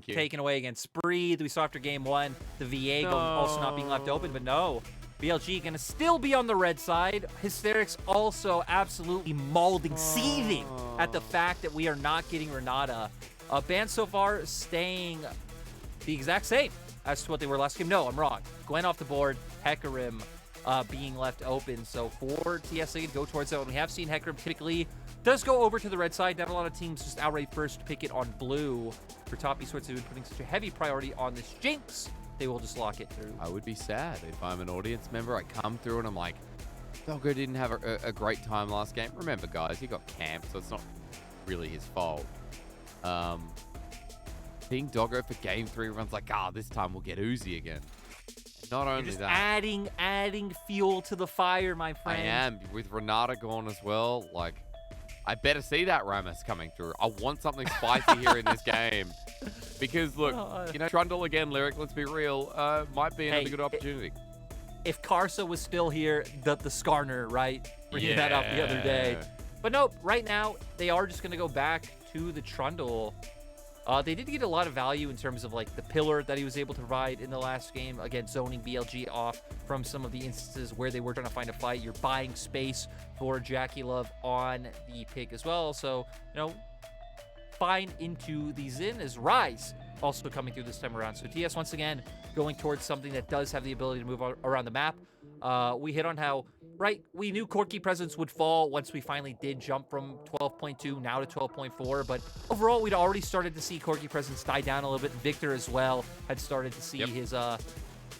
getting taken away against Breathe. We saw after game 1, the Viego also not being left open, but no. BLG going to still be on the red side. Hysterics also absolutely mauling, seething at the fact that we are not getting Renata. Bans so far staying the exact same as to what they were last game. No, I'm wrong. Gwen off the board, Hecarim being left open. So for TES, they can go towards that one. We have seen Hecarim typically does go over to the red side. Not a lot of teams just outright first pick it on blue. For top esports, they've been putting such a heavy priority on this Jinx. They will just lock it through. I would be sad if I'm an audience member. I come through and I'm like, Doggo didn't have a great time last game. Remember, guys, he got camped, so it's not really his fault. Being Doggo for game 3, everyone's like, this time we'll get Uzi again. Not only just that, adding fuel to the fire, my friend. I am. With Renata gone as well, like, I better see that Rammus coming through. I want something spicy here in this game. Because, look, Trundle again, Lyric, let's be real, might be another good opportunity. If Karsa was still here, the Skarner, right? Bringing that up the other day. But nope, right now, they are just going to go back to the Trundle. They did get a lot of value in terms of, like, the pillar that he was able to provide in the last game. Again, zoning BLG off from some of the instances where they were trying to find a fight. You're buying space for Jackie Love on the pick as well. So, fine into the Xin is Rise also coming through this time around. So TS once again going towards something that does have the ability to move around the map. We hit on how, we knew Corki presence would fall once we finally did jump from 12.2 now to 12.4, but overall we'd already started to see Corki presence die down a little bit. Victor as well had started to see his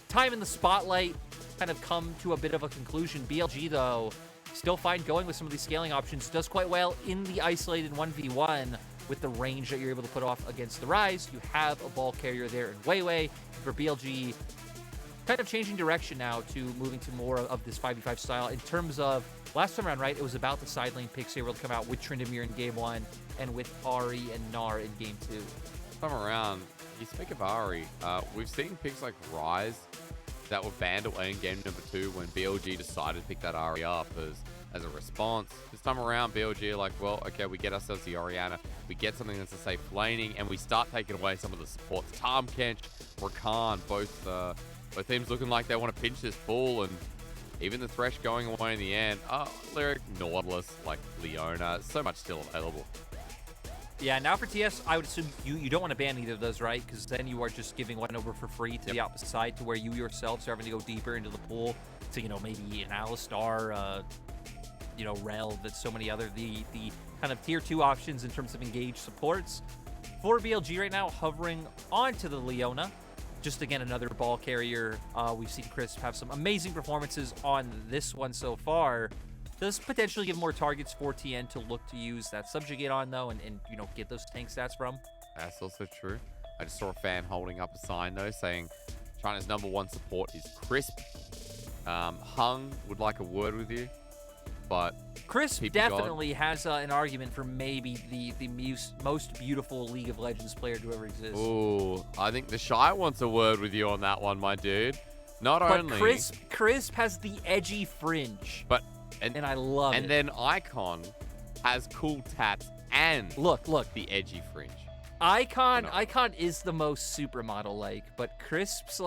time in the spotlight kind of come to a bit of a conclusion. BLG though, still fine going with some of these scaling options, does quite well in the isolated 1v1 with the range that you're able to put off against the Rise. You have a ball carrier there in Weiwei. For BLG, kind of changing direction now to moving to more of this 5v5 style. In terms of last time around, it was about the side lane picks they were able to come out with Tryndamere in game 1 and with Ari and Gnar in game 2. Come around, you speak of Ari, we've seen picks like Rise that were banned away in game number 2 when BLG decided to pick that Ari up as a response. This time around, BLG are like, well, okay, we get ourselves the Orianna, we get something that's a safe laning, and we start taking away some of the supports. Tahm Kench, Rakan, both teams looking like they want to pinch this ball, and even the Thresh going away in the end. Lyric, Nautilus, like Leona, so much still available. Yeah, now for TS, I would assume you don't want to ban either of those, right? Because then you are just giving one over for free to the opposite side, to where you yourselves are having to go deeper into the pool to, maybe an Alistar, Rel, that's so many other the kind of tier 2 options in terms of engaged supports. For BLG right now, hovering onto the Leona. Just again, another ball carrier. We've seen Crisp have some amazing performances on this one so far. Does potentially give more targets for TN to look to use that Subjugate on, though, and get those tank stats from. That's also true. I just saw a fan holding up a sign, though, saying China's #1 support is Crisp. Hung would like a word with you, but Crisp definitely has an argument for maybe the most beautiful League of Legends player to ever exist. Ooh, I think the Shy wants a word with you on that one, my dude. But Crisp has the edgy fringe. And I love it. And then Icon has cool tats and look the edgy fringe. Icon is the most supermodel-like, but Crisp's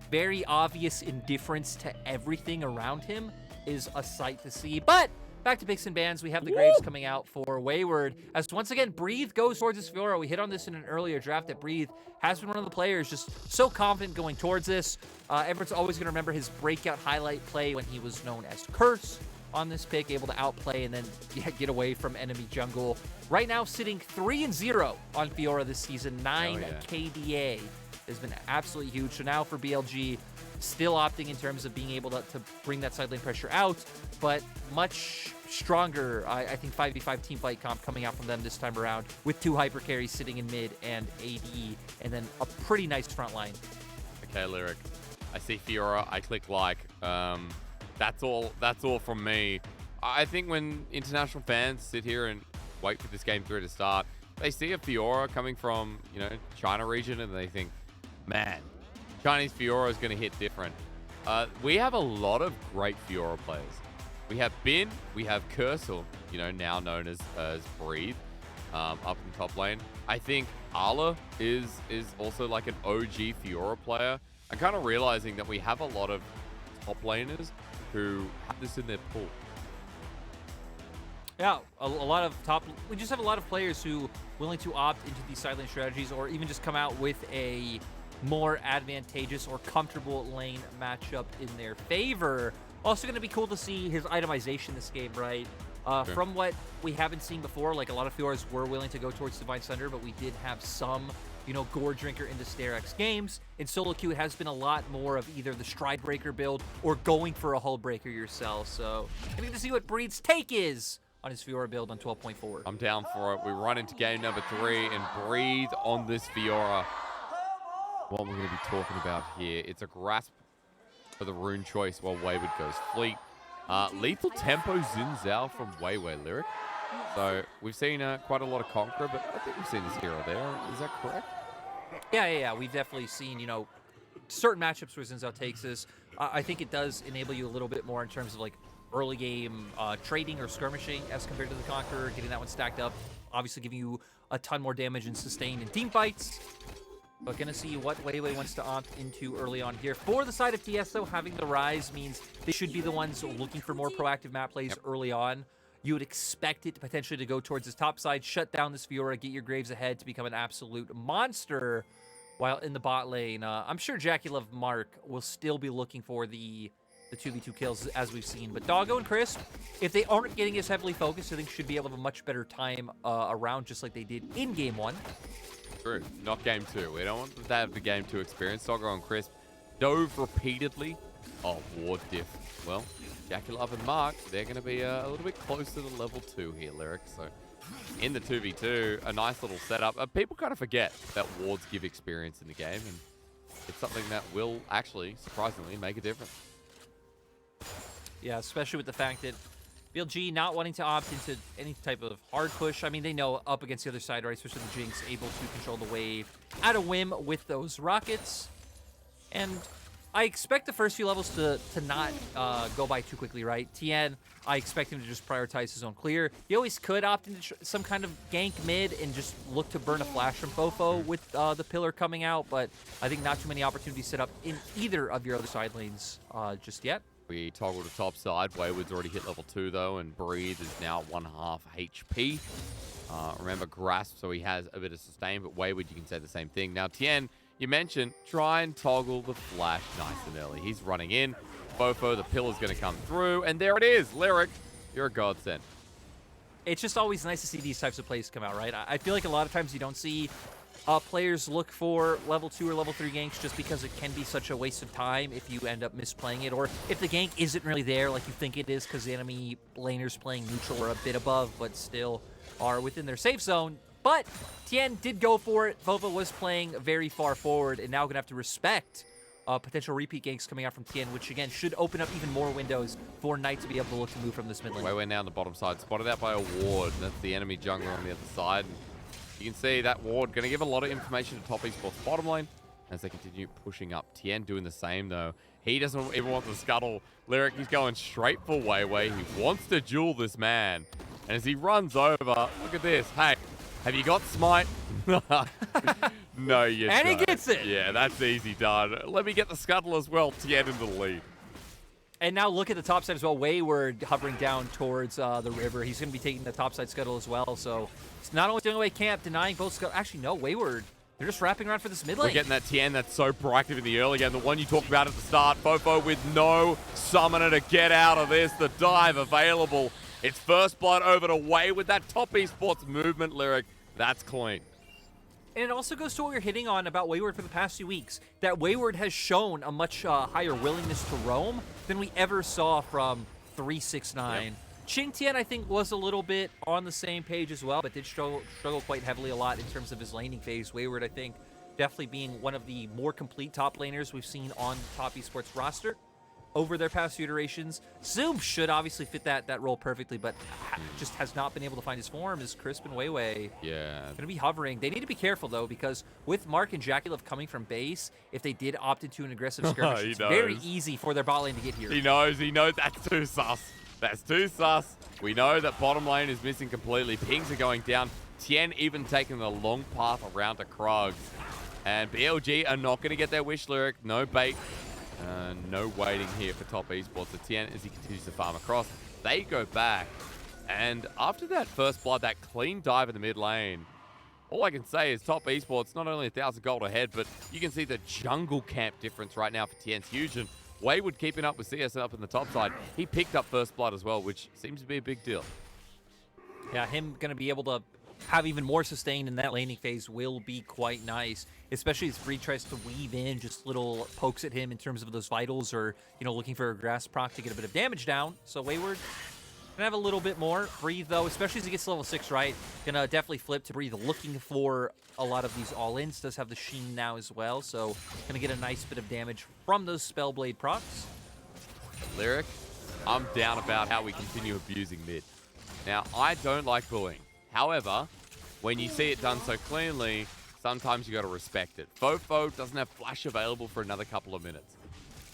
very obvious indifference to everything around him is a sight to see. But back to picks and bans, we have the Graves coming out for Wayward. As once again, Breathe goes towards this Fiora. We hit on this in an earlier draft that Breathe has been one of the players just so confident going towards this. Everyone's always going to remember his breakout highlight play when he was known as Curse on this pick, able to outplay and then get away from enemy jungle. Right now, sitting 3-0 on Fiora this season, 9 KDA. Has been absolutely huge. So now for BLG, still opting in terms of being able to bring that side lane pressure out, but much stronger, I think, 5v5 team fight comp coming out from them this time around, with 2 hyper carries sitting in mid and AD, and then a pretty nice front line. Okay, Lyric. I see Fiora, I click like. That's all from me. I think when international fans sit here and wait for this game 3 to start, they see a Fiora coming from, China region, and they think, man, Chinese Fiora is going to hit different. We have a lot of great Fiora players. We have Bin, we have Cursor, now known as Breathe, up in top lane. I think Arla is also like an OG Fiora player. I'm kind of realizing that we have a lot of top laners who have this in their pool. Yeah, a lot of top. We just have a lot of players who willing to opt into these side lane strategies, or even just come out with a more advantageous or comfortable lane matchup in their favor. Also going to be cool to see his itemization this game, right? Sure. From what we haven't seen before, like a lot of Fioras were willing to go towards Divine Thunder, but we did have some, you know, Gore Drinker into Starex games. In solo queue, it has been a lot more of either the Stride Breaker build or going for a Hull Breaker yourself. So, I need to see what Breed's take is on his Fiora build on 12.4. I'm down for it. We run into game number 3 and breathe on this Fiora. What we're going to be talking about here, it's a grasp for the rune choice while Wayward goes fleet. Lethal tempo Zinzao from Weiwei Lyric. So we've seen quite a lot of Conqueror, but I think we've seen this hero there. Is that correct? Yeah. We've definitely seen, you know, certain matchups where Zinzao takes this. I think it does enable you a little bit more in terms of like early game trading or skirmishing as compared to the Conqueror, getting that one stacked up, obviously giving you a ton more damage and sustain in team fights. But gonna see what Weiwei wants to opt into early on here. For the side of TS, though, having the Rise means they should be the ones looking for more proactive map plays early on. You would expect it potentially to go towards his top side, shut down this Fiora, get your Graves ahead to become an absolute monster. While in the bot lane, I'm sure Jackie Love Mark will still be looking for the 2v2 kills as we've seen. But Doggo and Crisp, if they aren't getting as heavily focused, I think should be able to have a much better time around just like they did in Game 1. True, not game 2. We don't want them to have the game 2 experience. Doggo and Crisp dove repeatedly. Oh, ward diff. Well, Jackie Love and Mark, they're going to be a little bit closer to level 2 here, Lyric. So in the 2v2, a nice little setup. People kind of forget that wards give experience in the game, and it's something that will actually, surprisingly, make a difference. Yeah, especially with the fact that BLG not wanting to opt into any type of hard push. I mean, they know up against the other side, right? Especially the Jinx, able to control the wave at a whim with those rockets. And I expect the first few levels to not go by too quickly, right? Tien, I expect him to just prioritize his own clear. He always could opt into some kind of gank mid and just look to burn a flash from Fofo with the pillar coming out, but I think not too many opportunities set up in either of your other side lanes just yet. We toggle to top side. Wayward's already hit level 2 though, and Breathe is now 1.5 HP. Remember Grasp, so he has a bit of sustain, but Wayward, you can say the same thing. Now Tien, you mentioned, try and toggle the flash nice and early. He's running in. Fofo, the pillar's going to come through, and there it is. Lyric, you're a godsend. It's just always nice to see these types of plays come out, right? I feel like a lot of times you don't see players look for level 2 or level 3 ganks just because it can be such a waste of time if you end up misplaying it, or if the gank isn't really there like you think it is because the enemy laner's playing neutral or a bit above, but still are within their safe zone. But Tien did go for it. Vova was playing very far forward, and now going to have to respect potential repeat ganks coming out from Tien, which again should open up even more windows for Knight to be able to look to move from this mid lane. We're now on the bottom side, spotted out by a ward. That's the enemy jungler on the other side. And you can see that ward going to give a lot of information to top esports bottom lane as they continue pushing up. Tien doing the same though. He doesn't even want the scuttle. Lyric, he's going straight for Weiwei. He wants to duel this man. And as he runs over, look at this. Hey, have you got smite? No, you don't. And he gets it. Yeah, that's easy done. Let me get the scuttle as well. Tien into the lead. And now look at the top side as well. Wayward hovering down towards the river. He's going to be taking the top side scuttle as well. So it's not only doing away camp, denying both scuttle. Actually, no, Wayward. They're just wrapping around for this mid lane. We're getting that Tien that's so proactive in the early game. The one you talked about at the start. Fofo with no summoner to get out of this. The dive available. It's first blood over to Wayward. That top esports movement, Lyric. That's clean. And it also goes to what we're hitting on about Wayward for the past few weeks, that Wayward has shown a much higher willingness to roam than we ever saw from 369. Yep. Ching Tien, I think, was a little bit on the same page as well, but did struggle quite heavily a lot in terms of his laning phase. Wayward, I think, definitely being one of the more complete top laners we've seen on top esports roster over their past few iterations. Zoom should obviously fit that role perfectly, but just has not been able to find his form as Crisp and Weiwei. Yeah. Going to be hovering. They need to be careful, though, because with Mark and Jackulov coming from base, if they did opt into an aggressive skirmish, it's very easy for their bot lane to get here. He knows. That's too sus. That's too sus. We know that bottom lane is missing completely. Pings are going down. Tien even taking the long path around to Krugs. And BLG are not going to get their wish lyric. No bait. No waiting here for Top Esports. So Tien, as he continues to farm across, they go back. And after that first blood, that clean dive in the mid lane, all I can say is Top Esports, not only 1,000 gold ahead, but you can see the jungle camp difference right now for Tien's Huge. And Wayward keeping up with CS up in the top side. He picked up first blood as well, which seems to be a big deal. Yeah, him going to be able to have even more sustain in that laning phase will be quite nice, especially as Free tries to weave in just little pokes at him in terms of those vitals or, you know, looking for a grass proc to get a bit of damage down. So Wayward gonna have a little bit more. Breathe, though, especially as he gets to level 6, right? Gonna definitely flip to Breathe, looking for a lot of these all-ins. Does have the Sheen now as well, so gonna get a nice bit of damage from those Spellblade procs. Lyric, I'm down about how we continue abusing mid. Now, I don't like bullying. However, when you see it done so cleanly, sometimes you got to respect it. Fofo doesn't have flash available for another couple of minutes.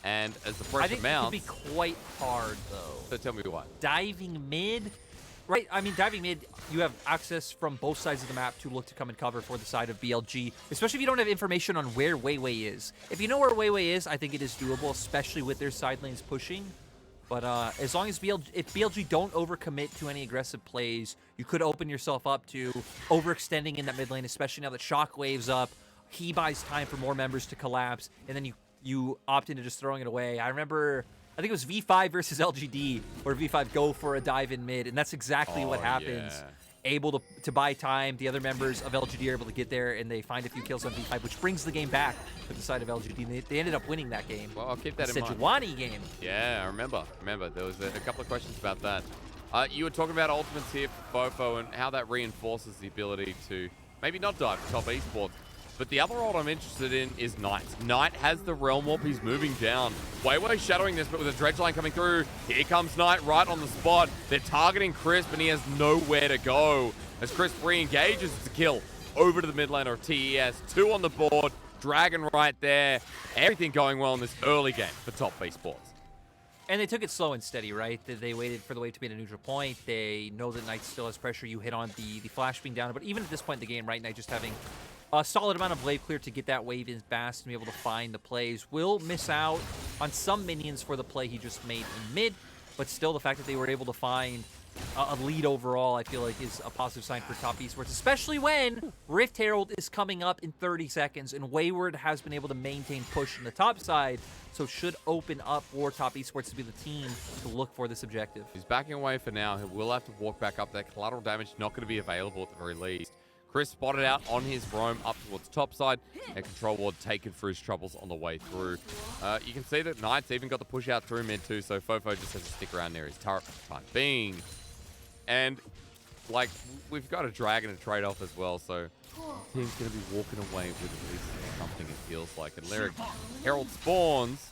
And as the pressure mounts... it could be quite hard, though. So tell me what. Diving mid, right? I mean, diving mid, you have access from both sides of the map to look to come and cover for the side of BLG, especially if you don't have information on where Weiwei is. If you know where Weiwei is, I think it is doable, especially with their side lanes pushing. But as long as if BLG don't overcommit to any aggressive plays, you could open yourself up to overextending in that mid lane, especially now that Shockwave's up. He buys time for more members to collapse, and then you opt into just throwing it away. I remember, I think it was V5 versus LGD, where V5 go for a dive in mid, and that's exactly what happens. Yeah. Able to buy time. The other members of LGD are able to get there, and they find a few kills on V5, which brings the game back to the side of LGD. They ended up winning that game. Well, I'll keep that in mind. Sejuani game. Yeah, I remember. There was a couple of questions about that. You were talking about ultimates here for Fofo and how that reinforces the ability to maybe not dive for Top Esports. But the other ult I'm interested in is Knight. Knight has the Realm Warp. He's moving down. Weiwei shadowing this, but with a Dredge line coming through. Here comes Knight right on the spot. They're targeting Crisp, and he has nowhere to go. As Crisp re-engages, it's a kill. Over to the mid lane of TES. 2 on the board. Dragon right there. Everything going well in this early game for Top Esports. And they took it slow and steady, right? They waited for the wave to be at a neutral point. They know that Knight still has pressure. You hit on the flash being down. But even at this point in the game, right, Knight just having a solid amount of wave clear to get that wave in fast and be able to find the plays. Will miss out on some minions for the play he just made in mid, but still the fact that they were able to find a lead overall, I feel like, is a positive sign for Top Esports, especially when Rift Herald is coming up in 30 seconds and Wayward has been able to maintain push in the top side, so should open up for Top Esports to be the team to look for this objective. He's backing away for now. He will have to walk back up. That collateral damage not going to be available at the very least. Chris spotted out on his roam up towards top side, and Control Ward taken for his troubles on the way through. You can see that Knight's even got the push out through mid too, so Fofo just has to stick around near his turret for the time being. And, like, we've got a Dragon to trade off as well, so the team's going to be walking away with at least something, it feels like. And Lyric, Herald spawns.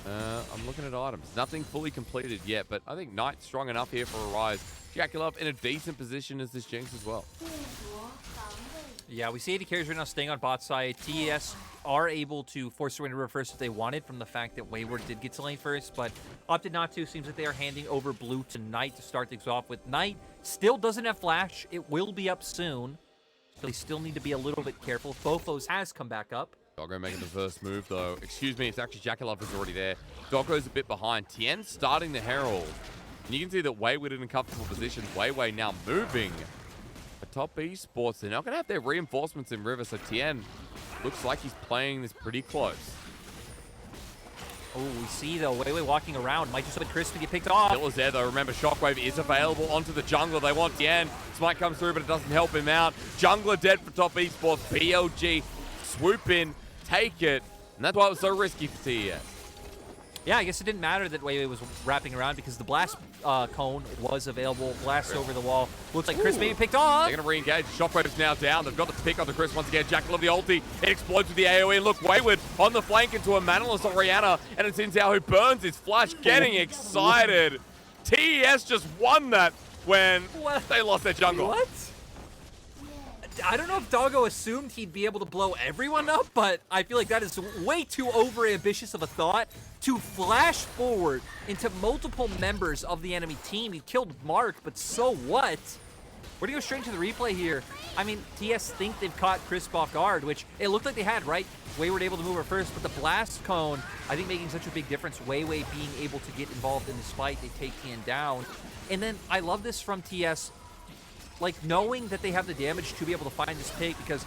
I'm looking at items. Nothing fully completed yet, but I think Knight's strong enough here for a rise. Jackalov in a decent position as this Jinx as well. Yeah, we see 80 carries right now staying on bot side. TES are able to force their way into river first if they wanted from the fact that Wayward did get to lane first, but opted not to. Seems like they are handing over blue to Knight to start things off with. Knight still doesn't have flash. It will be up soon, so they still need to be a little bit careful. Fofo's has come back up. Doggo making the first move, though. Excuse me, it's actually Jackalov is already there. Doggo's a bit behind. Tien starting the Herald. And you can see that Wayward in a comfortable position. Weiwei now moving. But Top Esports, they're not going to have their reinforcements in river, so Tien looks like he's playing this pretty close. Oh, we see, though, Weiwei walking around. Might just let Chris to get picked off. Still is there, though. Remember, Shockwave is available onto the jungle. They want Tien. Smite comes through, but it doesn't help him out. Jungler dead for Top Esports. BLG swoop in, take it. And that's why it was so risky for TES. Yeah, I guess it didn't matter that Weiwei was wrapping around because the blast cone was available. Blast over the wall. Looks like Chris maybe picked off. They're going to re-engage. Shockwave's now down. They've got the pick on the Chris once again. Jackalov the ulti. It explodes with the AoE. And look, Wayward on the flank into a Manalus on Rihanna. And it's Inzao who burns his flash, getting excited. TES just won that when they lost their jungle. What? I don't know if Doggo assumed he'd be able to blow everyone up, but I feel like that is way too over-ambitious of a thought to flash forward into multiple members of the enemy team. He killed Mark, but so what? We're going to go straight into the replay here. I mean, TS think they've caught Crisp off guard, which it looked like they had, right? Wayward able to move her first, but the blast cone, I think making such a big difference. Way being able to get involved in this fight. They take Tian down. And then I love this from TS, like knowing that they have the damage to be able to find this pick, because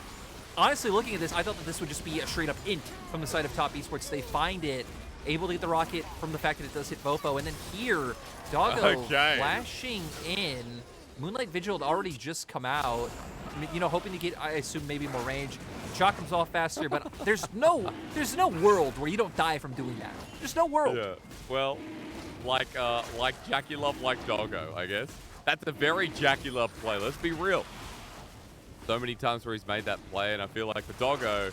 honestly, looking at this, I thought that this would just be a straight up int from the side of Top Esports. They find it, able to get the rocket from the fact that it does hit Bofo. And then here, Doggo flashing in. Moonlight Vigil had already just come out, you know, hoping to get, I assume, maybe more range. Shot comes off faster, but there's no world where you don't die from doing that. There's no world. Yeah. Well, like Jackie Love, like Doggo, I guess. That's a very Jackie Love play. Let's be real. So many times where he's made that play, and I feel like for Doggo,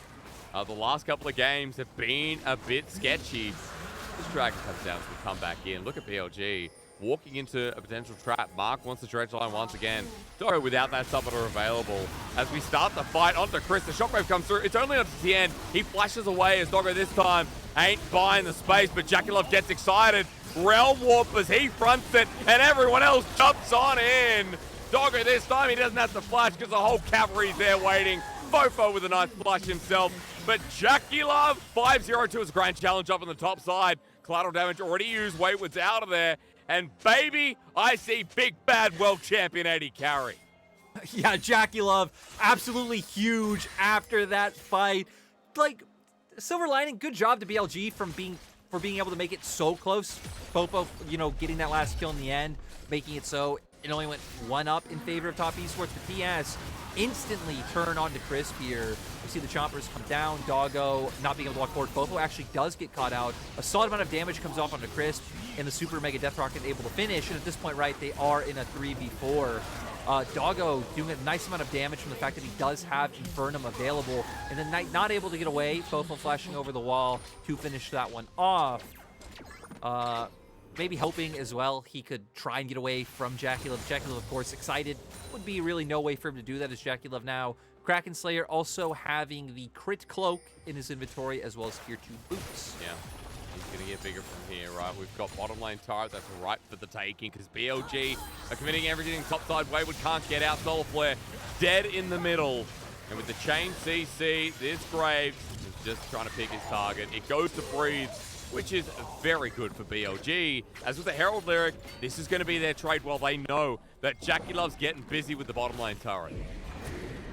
the last couple of games have been a bit sketchy. This Dragon comes down, so we come back in. Look at BLG. Walking into a potential trap. Mark wants the dredge line once again. Doggo without that summoner available. As we start the fight onto Chris, the shockwave comes through. It's only onto Tien. He flashes away as Doggo this time ain't buying the space, but Jackie Love gets excited. Realm Warp as he fronts it, and everyone else jumps on in. Doggo this time, he doesn't have to flash because the whole cavalry's there waiting. Fofo with a nice flush himself. But Jackie Love, 5-0-2 is a grand challenge up on the top side. Collateral damage already used. Wayward's out of there. And baby, I see big bad world champion AD carry. Yeah, Jackie Love, absolutely huge after that fight. Like, silver lining, good job to BLG for being able to make it so close. Popo, you know, getting that last kill in the end, making it so it only went 1 up in favor of Top Esports. But TS instantly turn on to Crisp here. We see the choppers come down. Doggo not being able to walk forward. Popo actually does get caught out. A solid amount of damage comes off onto Crisp, and the Super Mega Death Rocket able to finish. And at this point, right, they are in a 3v4. Doggo doing a nice amount of damage from the fact that he does have Infernum available. And then Knight not able to get away. Popo flashing over the wall to finish that one off. Maybe hoping as well he could try and get away from Jackie Love. Jackie Love, of course, excited. Would be really no way for him to do that as Jackie Love now. Kraken Slayer also having the crit cloak in his inventory as well as tier 2 boots. Yeah, he's going to get bigger from here, right? We've got bottom lane turret that's right for the taking because BLG are committing everything. Topside Wayward can't get out. Solar Flare dead in the middle. And with the chain CC, this Graves is just trying to pick his target. It goes to Breathe, which is very good for BLG. As with the Herald Lyric, this is going to be their trade while they know that Jackie Love's getting busy with the bottom lane turret.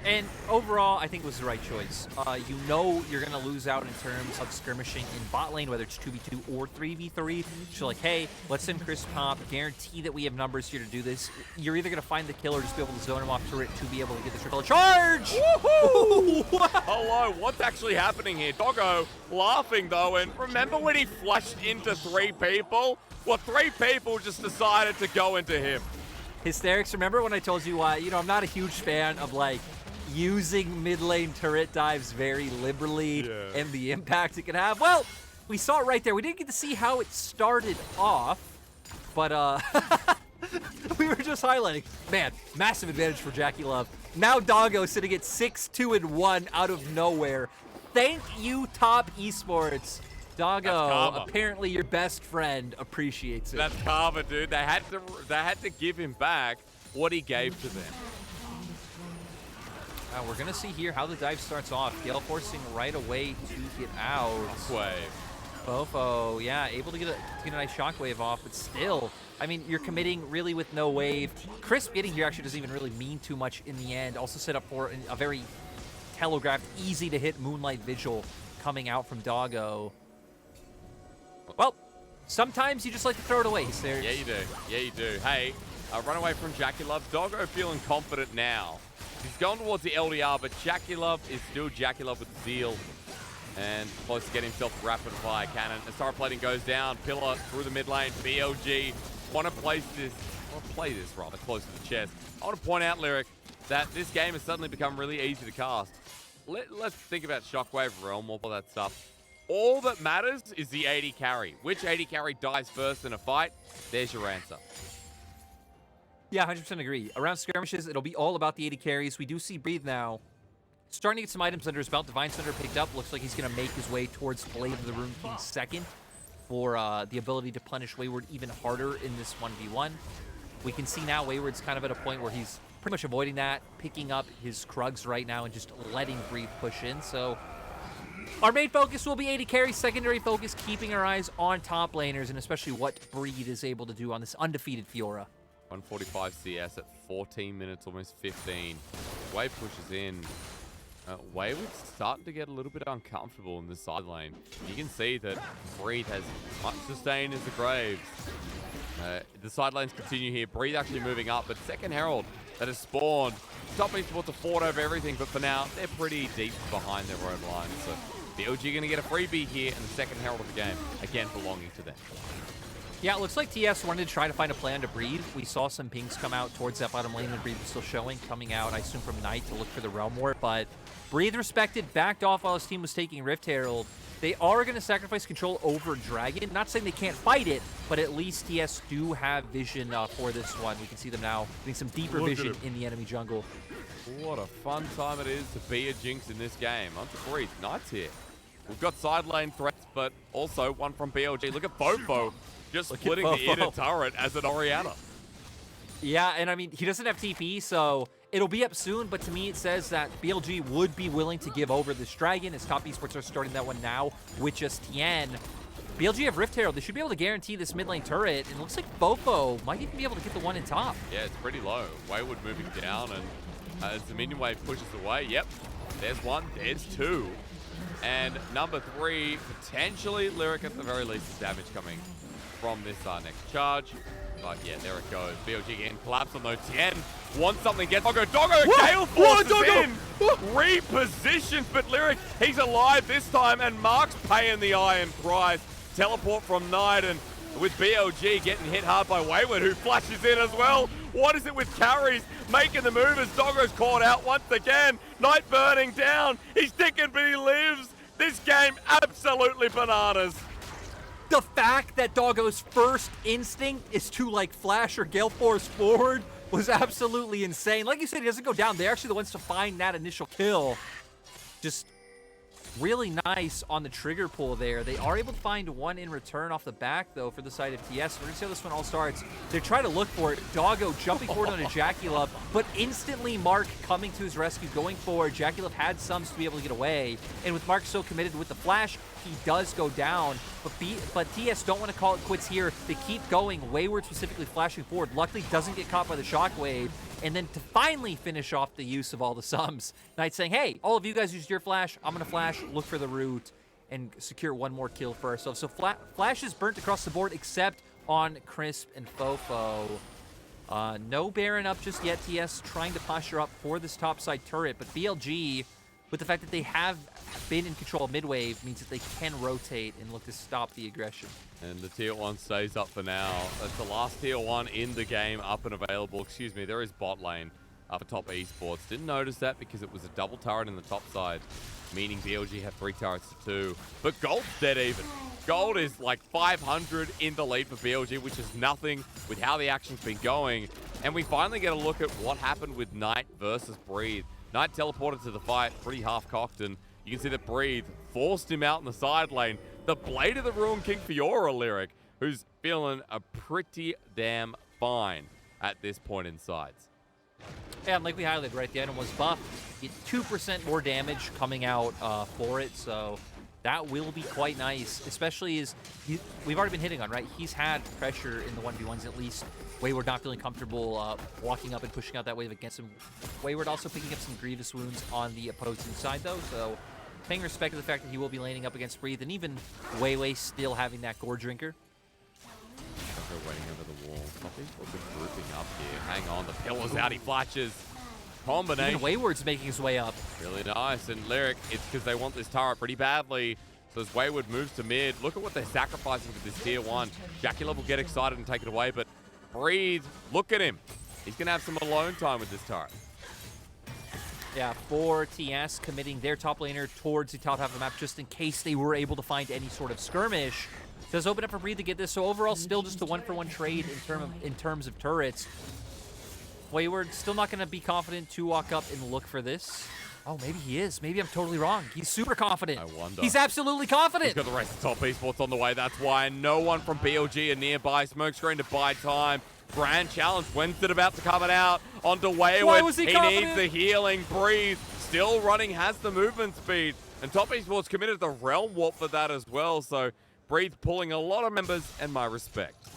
And overall, I think it was the right choice. You know you're going to lose out in terms of skirmishing in bot lane, whether it's 2v2 or 3v3. So like, hey, let's send Chris Pop, guarantee that we have numbers here to do this. You're either going to find the kill or just be able to zone him off turret to be able to get the triple charge! Woohoo! Hello, what's actually happening here? Doggo laughing though, and remember when he flushed into 3 people? Well, 3 people just decided to go into him. Hysterics, remember when I told you, you know, I'm not a huge fan of like, using mid lane turret dives very liberally and the impact it can have. Well, we saw it right there. We didn't get to see how it started off, but we were just highlighting. Man, massive advantage for Jackie Love. Now Doggo sitting at 6-2-1 out of nowhere. Thank you, Top Esports. Doggo, apparently your best friend, appreciates it. That's karma, dude. They had to give him back what he gave to them. We're going to see here how the dive starts off. Gale forcing right away to get out. Shockwave. Fofo, yeah, able to get a nice shockwave off, but still, I mean, you're committing really with no wave. Crisp getting here actually doesn't even really mean too much in the end. Also set up for a very telegraphed, easy to hit Moonlight Vigil coming out from Doggo. Well, sometimes you just like to throw it away. There. Yeah, you do. Yeah, you do. Hey, run away from Jackie Love. Doggo feeling confident now. He's going towards the LDR, but Jackie Love is still Jackie Love with zeal. And close to getting himself a rapid fire cannon. The star plating goes down. Pillar through the mid lane. BLG want to play this rather close to the chest. I want to point out, Lyric, that this game has suddenly become really easy to cast. Let's think about Shockwave, Realm, all that stuff. All that matters is the AD carry. Which AD carry dies first in a fight? There's your answer. Yeah, 100% agree. Around skirmishes, it'll be all about the AD carries. We do see Breathe now starting to get some items under his belt. Divine Thunder picked up. Looks like he's going to make his way towards Blade of the Rune King second for the ability to punish Wayward even harder in this 1v1. We can see now Wayward's kind of at a point where he's pretty much avoiding that, picking up his Krugs right now and just letting Breathe push in. So our main focus will be AD carry, secondary focus, keeping our eyes on top laners, and especially what Breathe is able to do on this undefeated Fiora. 145 CS at 14 minutes, almost 15. Wave pushes in. Wayward's starting to get a little bit uncomfortable in this side lane. You can see that Breathe has much sustain as the Graves. The side lanes continue here. Breathe actually moving up, but second Herald that has spawned. Top Esports to fought over everything, but for now, they're pretty deep behind their own line. So BLG going to get a freebie here in the second Herald of the game, again belonging to them. Yeah, it looks like TS wanted to try to find a plan to Breed. We saw some pings come out towards that bottom lane when Breed was still showing, coming out, I assume, from Knight to look for the Realm Warp, but Breathe respected, backed off while his team was taking Rift Herald. They are going to sacrifice control over Dragon. Not saying they can't fight it, but at least TS do have vision for this one. We can see them now getting some deeper vision in the enemy jungle. What a fun time it is to be a Jinx in this game. Onto Breathe, Knight's here. We've got side lane threats, but also one from BLG. Look at Fofo just splitting the inner turret as an Orianna. Yeah, and I mean, he doesn't have TP, so it'll be up soon, but to me it says that BLG would be willing to give over this Dragon, as Top Esports are starting that one now with just Tien. BLG have Rift Herald. They should be able to guarantee this mid lane turret, and it looks like Fofo might even be able to get the one in top. Yeah, it's pretty low. Wayward moving down, and as the minion wave pushes away, yep, there's one, there's two. And number 3, potentially Lyric at the very least, is damage coming from this next charge. But yeah, there it goes. BLG getting collapsed on those. Tien wants something, gets Doggo. Gale forces in. Repositioned, but Lyric, he's alive this time, and Mark's paying the iron price. Teleport from Knight, and with BLG getting hit hard by Wayward, who flashes in as well. What is it with carries making the move as Doggo's caught out once again? Knight burning down. He's ticking, but he lives. This game absolutely bananas. The fact that Doggo's first instinct is to like flash or Gale Force forward was absolutely insane. Like you said, he doesn't go down. They're actually the ones to find that initial kill. Just really nice on the trigger pull there. They are able to find one in return off the back, though, for the side of TS. We're going to see how this one all starts. They try to look for it. Doggo jumping forward on a Jackie-Love, but instantly Mark coming to his rescue, going forward. Jackie-Love had sums to be able to get away, and with Mark so committed with the flash, he does go down, but TS don't want to call it quits here. They keep going. Wayward specifically flashing forward. Luckily doesn't get caught by the shockwave. And then to finally finish off the use of all the sums, Knight saying, hey, all of you guys used your flash. I'm going to flash, look for the root, and secure one more kill for ourselves. So flash is burnt across the board except on Crisp and Fofo. No Baron up just yet. TS trying to posture up for this topside turret, but BLG, with the fact that they have been in control of mid-wave, means that they can rotate and look to stop the aggression. And the tier 1 stays up for now. That's the last tier 1 in the game, up and available. Excuse me, there is bot lane up at Top Esports. Didn't notice that because it was a double turret in the top side, meaning BLG had 3 turrets to 2. But Gold's dead even. Gold is like 500 in the lead for BLG, which is nothing with how the action's been going. And we finally get a look at what happened with Knight versus Breathe. Knight teleported to the fight, pretty half-cocked, and you can see that Breathe forced him out in the side lane. The Blade of the Ruin King Fiora Lyric, who's feeling a pretty damn fine at this point in sides. Yeah, and like we highlighted, right, the item was buffed. Get 2% more damage coming out for it, so that will be quite nice, especially as we've already been hitting on, right? He's had pressure in the 1v1s at least. Wayward not feeling comfortable walking up and pushing out that wave against him. Wayward also picking up some grievous wounds on the opposing side, though, so paying respect to the fact that he will be laning up against Breathe, and even Wayway still having that Gore Drinker. They're waiting over the wall. Top Esports are grouping up here. Hang on, the pillar's out, he flashes. Combination. Even Wayward's making his way up. Really nice, and Lyric, it's because they want this turret pretty badly. So as Wayward moves to mid, look at what they're sacrificing for this tier 1. Jackie-Love will get excited and take it away, but Breathe, look at him. He's going to have some alone time with this turret. Yeah, for TS committing their top laner towards the top half of the map just in case they were able to find any sort of skirmish. Does open up for Breathe to get this, so overall still just a 1-for-1 trade in terms of turrets. Wayward still not going to be confident to walk up and look for this. Oh, maybe he is. Maybe I'm totally wrong. He's super confident. I wonder. He's absolutely confident. He's got the rest of Top Esports on the way. That's why no one from BLG are nearby. Smokescreen to buy time. Grand challenge. When's it about to come out? onto Wayward. Why was he needs confident? the healing. Breathe. Still running, has the movement speed. And Top Esports committed the Realm Warp for that as well. So Breathe pulling a lot of members, and my respect.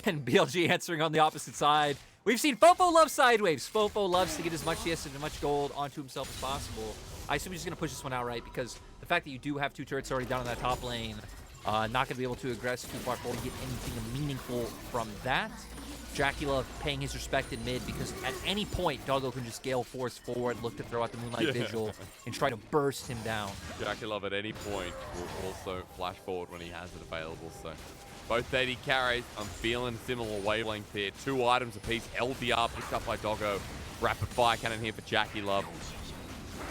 And BLG answering on the opposite side. We've seen Fofo love side waves. Fofo loves to get as much CS and as much gold onto himself as possible. I assume he's just going to push this one out, right? Because the fact that you do have 2 turrets already down in that top lane, not going to be able to aggress too far forward to get anything meaningful from that. Jackie Love paying his respect in mid because at any point, Doggo can just gale force forward, look to throw out the Moonlight Vigil, and try to burst him down. Jackie Love at any point will also flash forward when he has it available. So both 80 carries. I'm feeling similar wavelength here. 2 items apiece. LDR picked up by Doggo. Rapid fire cannon here for Jackie Love.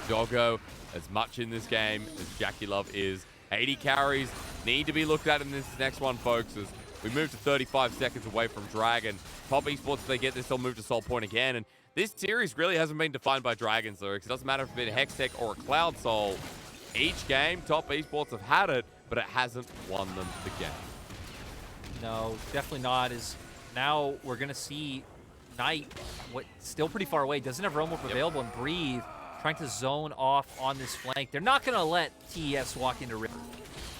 Doggo, as much in this game as Jackie Love is. 80 carries need to be looked at in this next one, folks, as we move to 35 seconds away from Dragon. Top Esports, if they get this, they'll move to Soul Point again. And this series really hasn't been defined by Dragons, Lyrics. It doesn't matter if it's been Hextech or a Cloud Soul. Each game, Top Esports have had it, but it hasn't won them the game. No, definitely not. As now we're going to see Knight, what still pretty far away, doesn't have Realm Warp available, and Breathe trying to zone off on this flank. They're not going to let TES walk into River.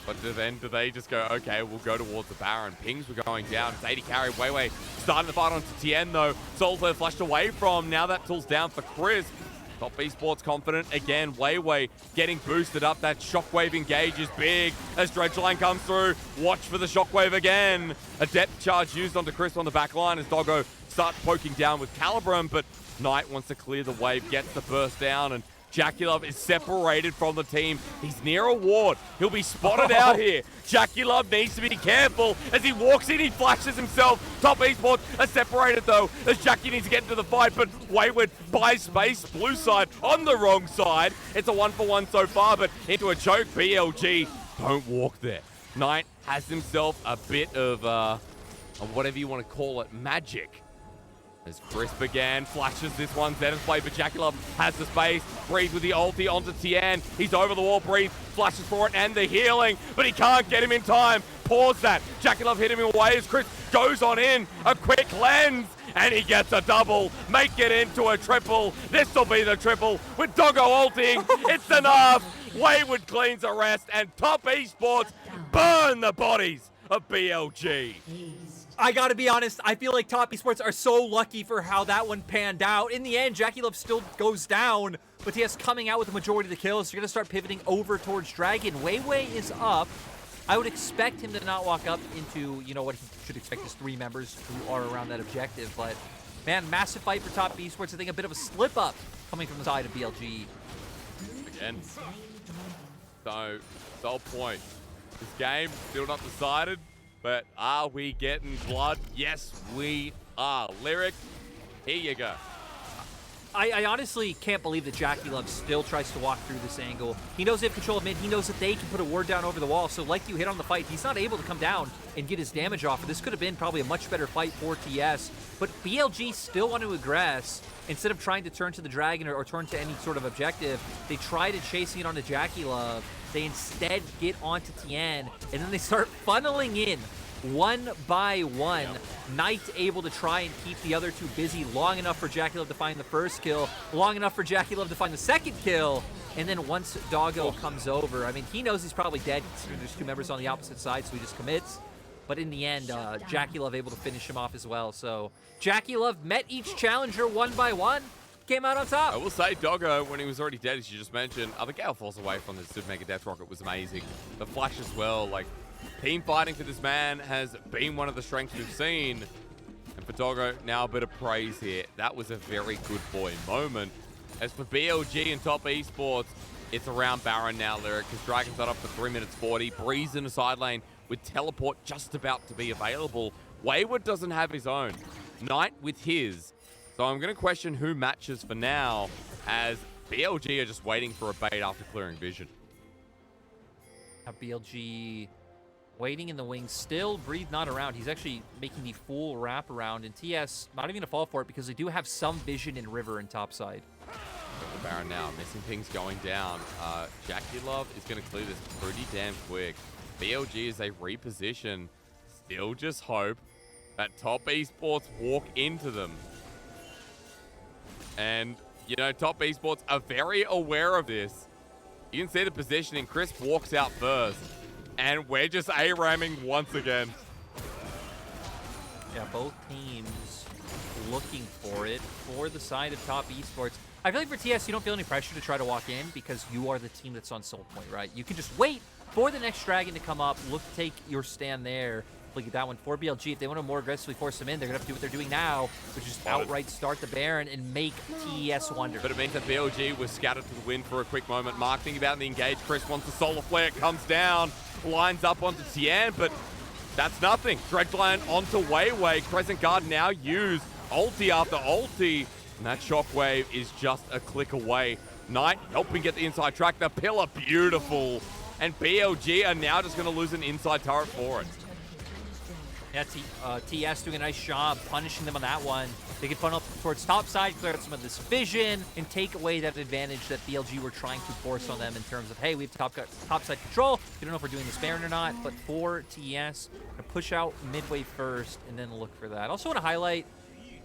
But then do they just go, okay, we'll go towards the Baron. Pings were going down. It's 80 carry. Weiwei starting the fight onto Tien, though. Soulflare flashed away from. Now that tool's down for Chris. Top Esports confident again. Weiwei getting boosted up. That shockwave engage is big as Dredgeline comes through. Watch for the shockwave again. A depth charge used onto Chris on the back line as Doggo starts poking down with Calibrum, but Knight wants to clear the wave, gets the burst down, and Jackie Love is separated from the team. He's near a ward. He'll be spotted out here. Jackie Love needs to be careful. As he walks in, he flashes himself. Top Esports are separated, though, as Jackie needs to get into the fight, but Wayward buys space. Blue side on the wrong side. It's a 1-for-1 so far, but into a choke. BLG, don't walk there. Knight has himself a bit of whatever you want to call it, magic. As Chris began, flashes this one. Zenith's play, but Jackie Love has the space. Breathe with the ulti onto Tien. He's over the wall. Breathe flashes for it and the healing, but he can't get him in time. Pause that. Jackie Love hit him away as Chris goes on in. A quick lens, and he gets a double. Make it into a triple. This will be the triple with Doggo ulting. It's enough. Wayward cleans the rest, and Top Esports burn the bodies of BLG. I gotta be honest, I feel like Top Esports are so lucky for how that one panned out. In the end, Jackie Love still goes down, but TS coming out with the majority of the kills. So you're gonna start pivoting over towards Dragon. Weiwei is up. I would expect him to not walk up into, you know, what he should expect is 3 members who are around that objective. But, man, massive fight for Top Esports. I think a bit of a slip-up coming from the side of BLG. Again. So, Soul Point. This game still not decided. But are we getting blood? Yes, we are. Lyric, here you go. I honestly can't believe that Jackie Love still tries to walk through this angle. He knows they have control of mid. He knows that they can put a ward down over the wall. So like you hit on the fight, he's not able to come down and get his damage off. This could have been probably a much better fight for TS. But BLG still want to aggress. Instead of trying to turn to the Dragon or turn to any sort of objective, they try to chasing it onto Jackie Love. They instead get onto Tien, and then they start funneling in one by one. Yep. Knight able to try and keep the other 2 busy long enough for Jackie Love to find the first kill, long enough for Jackie Love to find the second kill, and then once Doggo comes over, I mean, he knows he's probably dead considering there's 2 members on the opposite side, so he just commits. But in the end, Jackie Love able to finish him off as well. So Jackie Love met each challenger one by one, came out on top. I will say Doggo, when he was already dead, as you just mentioned, the Gale Force away from the Super Mega Death Rocket was amazing. The flash as well, like, team fighting for this man has been one of the strengths we've seen. And for Doggo, now a bit of praise here. That was a very good boy moment. As for BLG and Top Esports, it's around Baron now, Lyric, because Dragon's not up for 3 minutes 40. Breeze in the side lane with teleport just about to be available. Wayward doesn't have his own. Knight with his. So I'm going to question who matches for now, as BLG are just waiting for a bait after clearing vision. BLG waiting in the wings, still Breathe not around. He's actually making the full wraparound, and TS not even going to fall for it because they do have some vision in River and topside. The Baron now, missing things going down. Jackie Love is going to clear this pretty damn quick. BLG as they reposition, still just hope that Top Esports walk into them. And, you know, Top Esports are very aware of this. You can see the positioning. Chris walks out first. And we're just A-ramming once again. Yeah, both teams looking for it for the side of Top Esports. I feel like for TS, you don't feel any pressure to try to walk in because you are the team that's on soul point, right? You can just wait for the next dragon to come up, look to take your stand there. Look at that one for BLG. If they want to more aggressively force them in, they're going to have to do what they're doing now, which is outright start the Baron and make TES wonder. But it means that BLG was scattered to the wind for a quick moment. Mark thinking about the engage. Chris wants the solar flare, comes down, lines up onto Tian, but that's nothing. Dredgeline onto Weiwei. Crescent Guard now used. Ulti after ulti. And that shockwave is just a click away. Knight helping get the inside track. The pillar, beautiful. And BLG are now just going to lose an inside turret for it. Yeah, TS doing a nice job punishing them on that one. They can funnel towards top side, clear out some of this vision, and take away that advantage that BLG were trying to force on them in terms of, hey, we have top side control. We don't know if we're doing this Baron or not, but for TES, gonna push out midway first and then look for that. Also want to highlight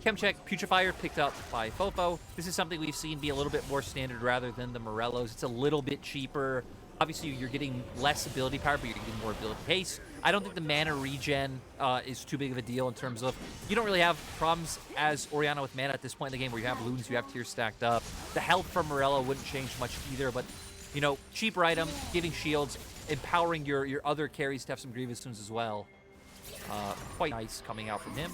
Chemcheck Putrefier picked up by Fofo. This is something we've seen be a little bit more standard rather than the Morellos. It's a little bit cheaper. Obviously, you're getting less ability power, but you're getting more ability pace. I don't think the mana regen is too big of a deal in terms of you don't really have problems as Orianna with mana at this point in the game where you have loons, you have tiers stacked up. The health from Morello wouldn't change much either, but, you know, cheaper item, giving shields, empowering your other carries to have some Grievous Tunes as well. Quite nice coming out from him.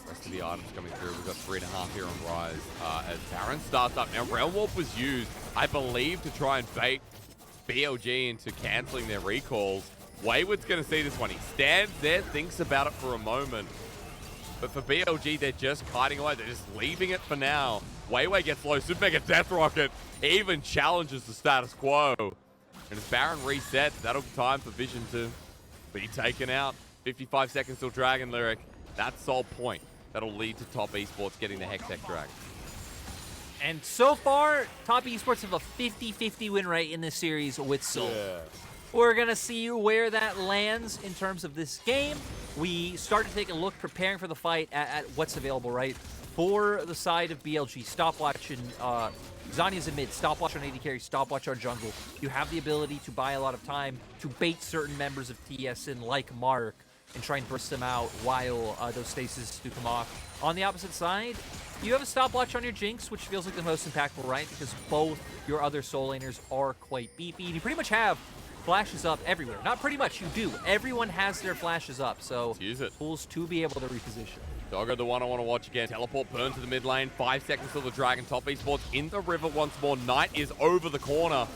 Rest of the items coming through. We've got 3.5 here on Rise as Baron starts up. Now, Realm Warp was used, I believe, to try and bait BLG into canceling their recalls. Wayward's going to see this one. He stands there, thinks about it for a moment. But for BLG, they're just kiting away. They're just leaving it for now. Weiwei gets low. Super Mega Death Rocket even challenges the status quo. And as Baron resets, that'll be time for Vision to be taken out. 55 seconds till Dragon Lyric. That's Soul Point. That'll lead to Top Esports getting the Hextech Dragon. And so far, Top Esports have a 50-50 win rate in this series with Soul. Yeah. We're going to see where that lands in terms of this game. We start to take a look, preparing for the fight at what's available, right? For the side of BLG, Stopwatch and Zanya's in mid, Stopwatch on AD carry, Stopwatch on jungle. You have the ability to buy a lot of time to bait certain members of TES in, like Mark, and try and burst them out while those stasis do come off. On the opposite side, you have a Stopwatch on your Jinx, which feels like the most impactful, right? Because both your other soul laners are quite beefy. And you pretty much have flashes up everywhere. Not pretty much, you do. Everyone has their flashes up, so use it. Tools to be able to reposition. Doggo, the one I want to watch again. Teleport burn to the mid lane. 5 seconds till the Dragon. Top Esports in the river once more. Knight is over the corner.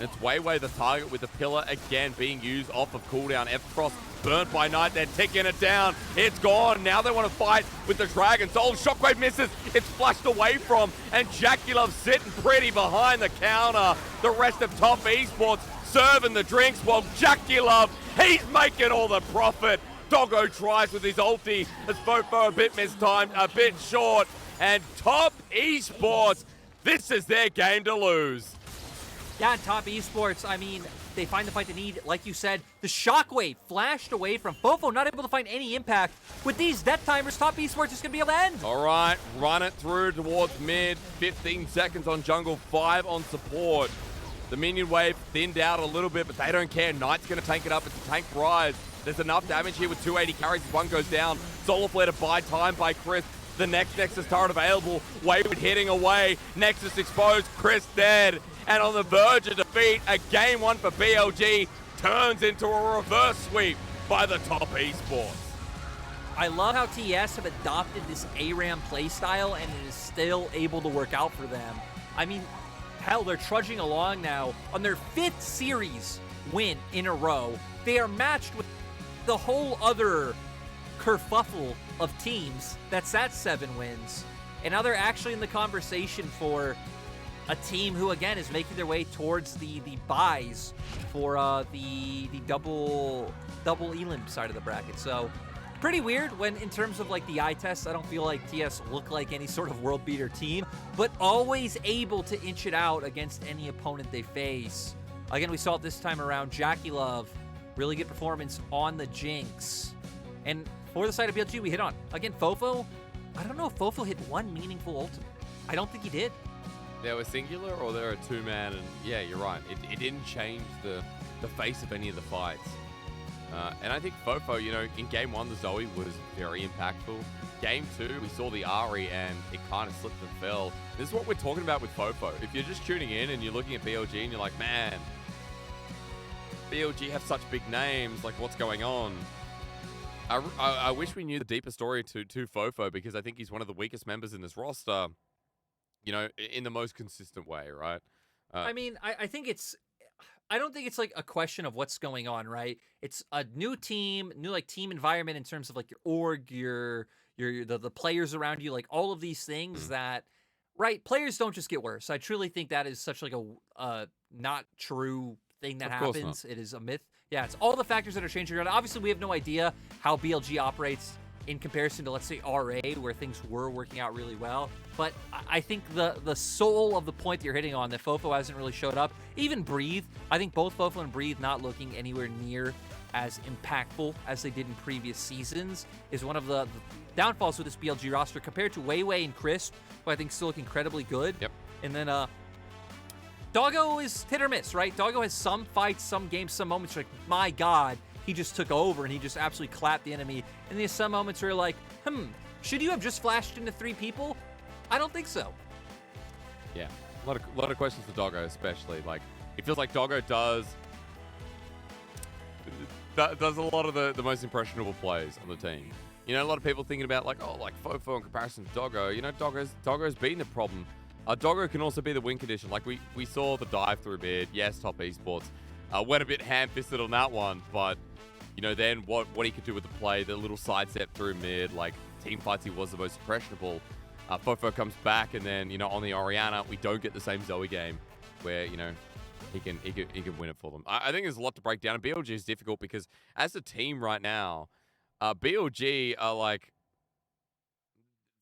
And it's Weiwei the target with the pillar again being used off of cooldown. F-Frost burnt by Knight. They're ticking it down. It's gone. Now they want to fight with the Dragon. Soul Shockwave misses. It's flushed away from. And Jackie Love sitting pretty behind the counter. The rest of Top Esports serving the drinks while Jackie Love, he's making all the profit. Doggo tries with his ulti as Fofo a bit mistimed, a bit short. And Top Esports, this is their game to lose. Yeah, Top Esports, I mean, they find the fight they need. Like you said, the Shockwave flashed away from Fofo, not able to find any impact. With these death timers, Top Esports is going to be able to end. All right, run it through towards mid. 15 seconds on jungle, 5 on support. The minion wave thinned out a little bit, but they don't care. Knight's going to tank it up. It's a tank Rise. There's enough damage here with 280 carries. One goes down. Solar Flare to buy time by Chris. The next Nexus turret available. Wayward hitting away. Nexus exposed. Chris dead. And on the verge of defeat, a game one for BLG turns into a reverse sweep by the Top Esports. I love how TES have adopted this ARAM playstyle, and it is still able to work out for them. I mean, hell, they're trudging along now on their 5th series win in a row. They are matched with the whole other kerfuffle of teams that's at 7 wins. And now they're actually in the conversation for a team who, again, is making their way towards the buys for the double elim side of the bracket. So pretty weird when, in terms of like the eye test, I don't feel like TS look like any sort of world beater team, but always able to inch it out against any opponent they face. Again, we saw it this time around. Jackie Love, really good performance on the Jinx. And for the side of BLG, we hit on. Again, Fofo, I don't know if Fofo hit one meaningful ultimate. I don't think he did. They were singular or they're a two-man, and yeah, you're right. It didn't change the face of any of the fights. And I think Fofo, you know, in Game 1, the Zoe was very impactful. Game 2, we saw the Ari, and it kind of slipped and fell. This is what we're talking about with Fofo. If you're just tuning in and you're looking at BLG and you're like, man, BLG have such big names, like what's going on? I wish we knew the deeper story to Fofo, because I think he's one of the weakest members in this roster, you know, in the most consistent way, right? I mean, I think I don't think it's like a question of what's going on, right? It's a new team, new like team environment in terms of like your org, the players around you, like all of these things that, right? Players don't just get worse. I truly think that is such like a not true thing that happens. It is a myth. Yeah, it's all the factors that are changing around. Obviously, we have no idea how BLG operates in comparison to, let's say, RA, where things were working out really well. But I think the soul of the point that you're hitting on, that Fofo hasn't really showed up, even Breathe, I think both Fofo and Breathe not looking anywhere near as impactful as they did in previous seasons, is one of the downfalls with this BLG roster compared to Weiwei and Crisp, who I think still look incredibly good. Yep. And then Doggo is hit or miss, right? Doggo has some fights, some games, some moments like, my God, he just took over and he just absolutely clapped the enemy. And there's some moments where you're like, should you have just flashed into 3 people? I don't think so. Yeah, a lot of questions for Doggo, especially. Like, it feels like Doggo does a lot of the most impressionable plays on the team. You know, a lot of people thinking about like, oh, like Fofo in comparison to Doggo. You know, Doggo's been the problem. Doggo can also be the win condition. Like we saw the dive through mid. Yes, top esports. Went a bit ham-fisted on that one, but you know, then what he could do with the play, the little sidestep through mid, like team fights, he was the most impressionable. Fofo comes back, and then, you know, on the Orianna, we don't get the same Zoe game where, you know, he can win it for them. I think there's a lot to break down, and BLG is difficult because as a team right now, BLG are like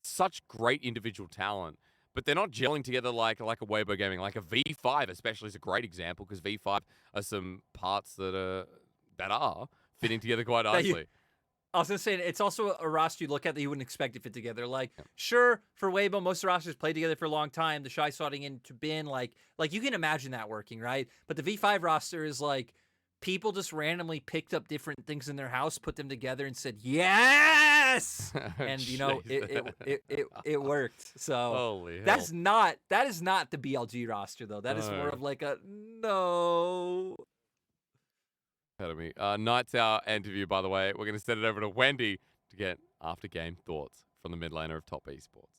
such great individual talent, but they're not gelling together like a Weibo Gaming. Like a V5 especially is a great example, because V5 are some parts that are fitting together quite nicely. I was going to say, it's also a roster you look at that you wouldn't expect to fit together. Like, sure, for Weibo, most of the rosters played together for a long time. The Shy slotting into Bin, like you can imagine that working, right? But the V5 roster is like, people just randomly picked up different things in their house, put them together, and said, yes! And, you know, it worked. So holy hell. that is not the BLG roster, though. That is more of like a, no. Academy. Night's our interview, by the way. We're going to send it over to Wendy to get after-game thoughts from the mid laner of top esports.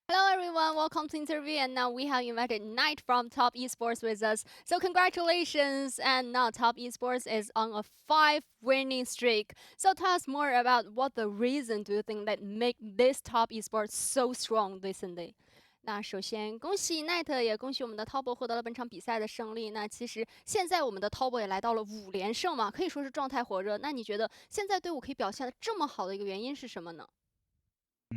Hello everyone, welcome to interview, and now we have invited Knight from Top Esports with us. So congratulations, and now Top Esports is on a 5-winning streak. So tell us more about what the reason do you think that make this Top Esports so strong recently? 那首先恭喜 Knight， 也恭喜我们的 Top 获得了本场比赛的胜利。那其实现在我们的 Top 也来到了5连胜嘛，可以说是状态火热。那你觉得现在队伍可以表现得这么好的一个原因是什么呢？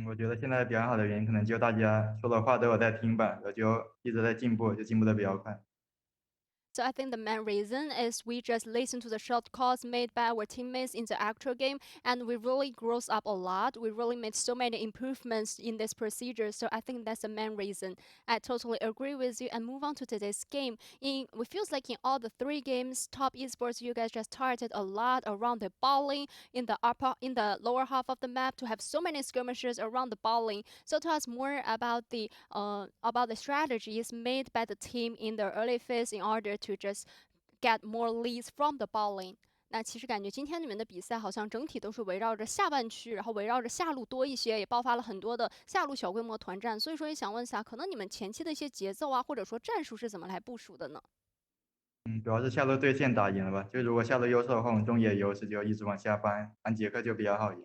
我觉得现在表现好的原因，可能就大家说的话都有在听吧，然后就一直在进步，就进步的比较快。So I think the main reason is we just listen to the short calls made by our teammates in the actual game, and we really grows up a lot. We really made so many improvements in this procedure. So I think that's the main reason. I totally agree with you. And move on to today's game. It feels like in all the 3 games, Top Esports, you guys just targeted a lot around the ball lane in the lower half of the map to have so many skirmishes around the ball lane. So tell us more about the strategies made by the team in the early phase in order to just get more leads from the ball lane. 那其实感觉今天你们的比赛好像整体都是围绕着下半区，然后围绕着下路多一些，也爆发了很多的下路小规模团战。所以说也想问一下，可能你们前期的一些节奏啊，或者说战术是怎么来部署的呢？主要是下路对线打赢了吧？就如果下路优势的话，我们中野优势就一直往下搬，按杰克就比较好赢。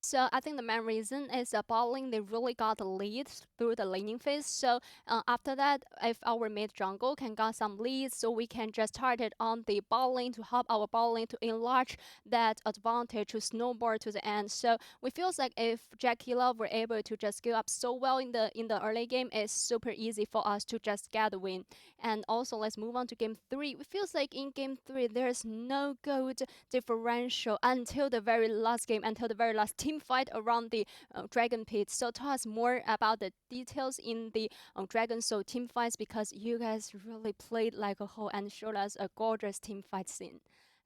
So I think the main reason is bot lane, they really got the lead through the laning phase. So after that, if our mid jungle can get some leads, so we can just target on the bot lane to help our bot lane to enlarge that advantage to snowboard to the end. So we feels like if Jackie Love were able to just skill up so well in the early game, it's super easy for us to just get the win. And also let's move on to game 3. It feels like in game 3 there's no good differential until the very last game, until the very last team team fight around the Dragon Pit. So tell us more about the details in the Dragon Soul team fights, because you guys really played like a whole and showed us a gorgeous team fight scene.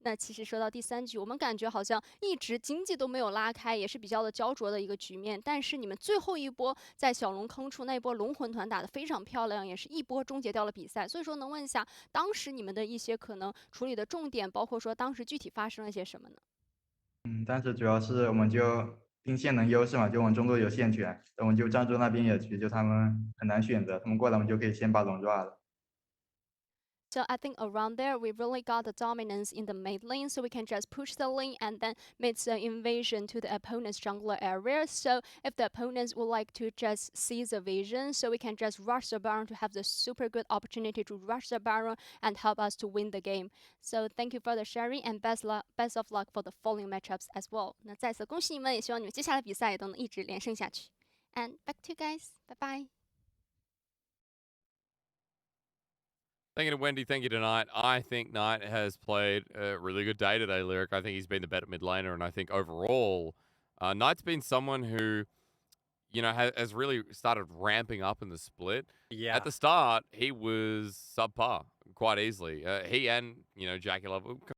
那其实说到第3局，我们感觉好像一直经济都没有拉开，也是比较的焦灼的一个局面。但是你们最后一波在小龙坑处那一波龙魂团打得非常漂亮，也是一波终结掉了比赛。所以说能问一下，当时你们的一些可能处理的重点，包括说当时具体发生了些什么呢？当时主要是我们就盯线能优势嘛，就我们中路有线权，我们就站住那边野区，就他们很难选择，他们过来我们就可以先把龙抓了。So I think around there, we really got the dominance in the mid lane, so we can just push the lane and then make the invasion to the opponent's jungler area. So if the opponents would like to just seize the vision, so we can just rush the Baron to have the super good opportunity to rush the Baron and help us to win the game. So thank you for the sharing and best of luck for the following matchups as well. 那再次恭喜你们，也希望你们接下来比赛也都能一直连胜下去。And back to you guys, bye bye. Thank you to Wendy. Thank you to Knight. I think Knight has played a really good day today, Lyric. I think he's been the better mid laner. And I think overall, Knight's been someone who, you know, has really started ramping up in the split. Yeah. At the start, he was subpar quite easily. He and, you know, Jackie Love